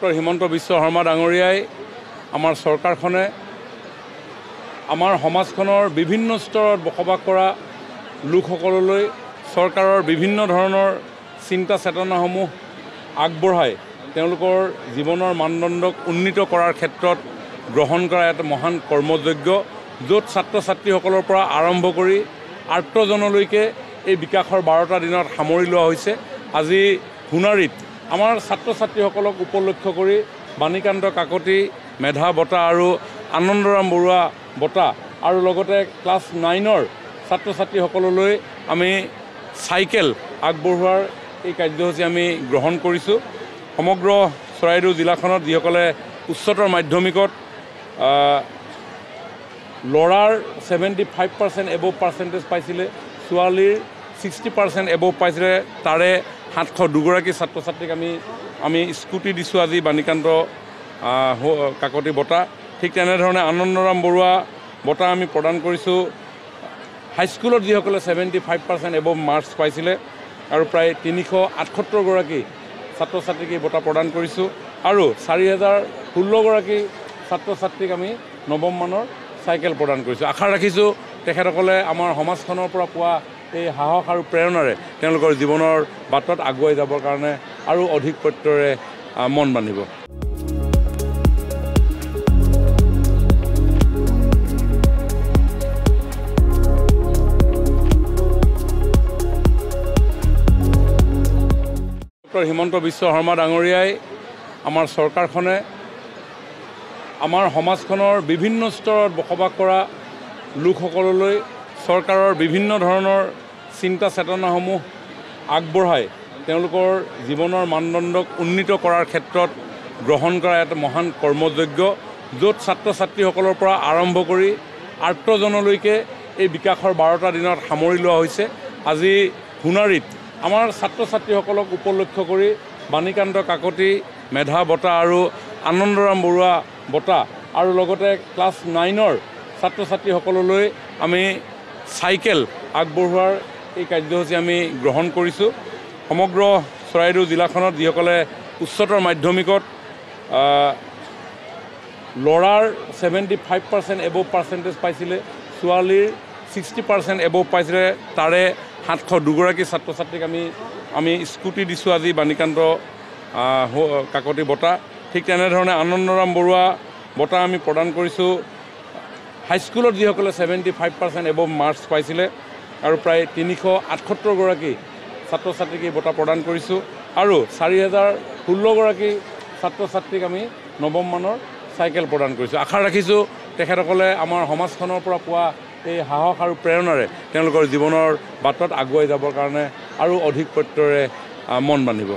Doctor Himanta Biswa Sarma ডাঙৰীয়াই আমাৰ চৰকাৰখনে আমাৰ সমাজখনৰ বিভিন্ন স্তৰত বসবাস কৰা লোকসকললৈ চৰকাৰৰ বিভিন্ন ধৰণৰ চিন্তা চেতনাসমূহ আগবঢ়াই তেওঁলোকৰ জীৱনৰ মানদণ্ডক উন্নীত কৰাৰ ক্ষেত্ৰত গ্ৰহণ কৰা এটা মহান কৰ্মযজ্ঞ, য'ত ছাত্ৰ ছাত্ৰীসকলৰ পৰা আৰম্ভ কৰি আৰ্তজনলৈকে এই বিকাশৰ 12টা দিনত সামৰি লোৱা হৈছে। আজি সোণাৰীত আমাৰ ছাত্ৰ ছাত্ৰীসকলক উপলক্ষ কৰি বাণীকান্ত কাকতি মেধা বঁটা আৰু আনন্দৰাম বৰুৱা বঁটা আৰু লগতে ক্লাছ 9ৰ ছাত্ৰ ছাত্ৰীসকললৈ আমি চাইকেল আগবঢ়োৱাৰ এই কাৰ্যসূচী আমি গ্ৰহণ কৰিছোঁ। সমগ্ৰ চৰাইদেউ জিলাখনত যিসকলে উচ্চতৰ মাধ্যমিকত ল'ৰাৰ 75% এবভ পাৰ্চেণ্টেজ পাইছিলে, ছোৱালীৰ 60% এবভ পাইছিলে, তাৰে 702গৰাকী ছাত্ৰ ছাত্ৰীক আমি স্কুটি দিছোঁ আজি বাণীকান্ত কাকতি বঁটা। ঠিক তেনেধৰণে আনন্দৰাম বৰুৱা বঁটা আমি প্ৰদান কৰিছোঁ হাইস্কুলত যিসকলে 75% এবভ মাৰ্কছ পাইছিলে আৰু প্ৰায় 378গৰাকী ছাত্ৰ ছাত্ৰীক এই বঁটা প্ৰদান কৰিছোঁ আৰু 4016গৰাকী ছাত্ৰ ছাত্ৰীক আমি নৱম মানৰ চাইকেল প্ৰদান কৰিছোঁ। আশা ৰাখিছোঁ তেখেতসকলে আমাৰ সমাজখনৰ পৰা পোৱা এই সাহস আৰু প্ৰেৰণাৰে তেওঁলোকৰ জীৱনৰ বাটত আগুৱাই যাবৰ কাৰণে আৰু অধিক প্ৰত্যয়েৰে মন বান্ধিব। ডক্টৰ হিমন্ত বিশ্ব শৰ্মা ডাঙৰীয়াই আমাৰ চৰকাৰখনে আমাৰ সমাজখনৰ বিভিন্ন স্তৰত বসবাস কৰা লোকসকললৈ চৰকাৰৰ বিভিন্ন ধৰণৰ চিন্তা চেতনাসমূহ আগবঢ়াই তেওঁলোকৰ জীৱনৰ মানদণ্ডক উন্নীত কৰাৰ ক্ষেত্ৰত গ্ৰহণ কৰা এটা মহান কৰ্মযজ্ঞ, য'ত ছাত্ৰ ছাত্ৰীসকলৰ পৰা আৰম্ভ কৰি আৰ্তজনলৈকে এই বিকাশৰ 12টা দিনত সামৰি লোৱা হৈছে। আজি সোণাৰীত আমাৰ ছাত্ৰ ছাত্ৰীসকলক উপলক্ষ কৰি বাণীকান্ত কাকতি মেধা বঁটা আৰু আনন্দৰাম বৰুৱা বঁটা আৰু লগতে ক্লাছ 9ৰ ছাত্ৰ ছাত্ৰীসকললৈ আমি চাইকেল আগবঢ়োৱাৰ এই কাৰ্যসূচী আমি গ্ৰহণ কৰিছোঁ। সমগ্ৰ চৰাইদেউ জিলাখনত যিসকলে উচ্চতৰ মাধ্যমিকত ল'ৰাৰ 75% এবভ পাৰ্চেণ্টেজ পাইছিলে, ছোৱালীৰ 60% এবভ পাইছিলে, তাৰে 702গৰাকী ছাত্ৰ ছাত্ৰীক আমি স্কুটি দিছোঁ আজি বাণীকান্ত কাকতি বঁটা। ঠিক তেনেধৰণে আনন্দৰাম বৰুৱা বঁটা আমি প্ৰদান কৰিছোঁ হাইস্কুলত যিসকলে 75% এবভ মাৰ্কছ পাইছিলে আৰু প্ৰায় 378গৰাকী ছাত্ৰ ছাত্ৰীক এই বঁটা প্ৰদান কৰিছোঁ আৰু 4016গৰাকী ছাত্ৰ ছাত্ৰীক আমি নৱম মানৰ চাইকেল প্ৰদান কৰিছোঁ। আশা ৰাখিছোঁ তেখেতসকলে আমাৰ সমাজখনৰ পৰা পোৱা এই সাহস আৰু প্ৰেৰণাৰে তেওঁলোকৰ জীৱনৰ বাটত আগুৱাই যাবৰ কাৰণে আৰু অধিক প্ৰত্যয়েৰে মন বান্ধিব।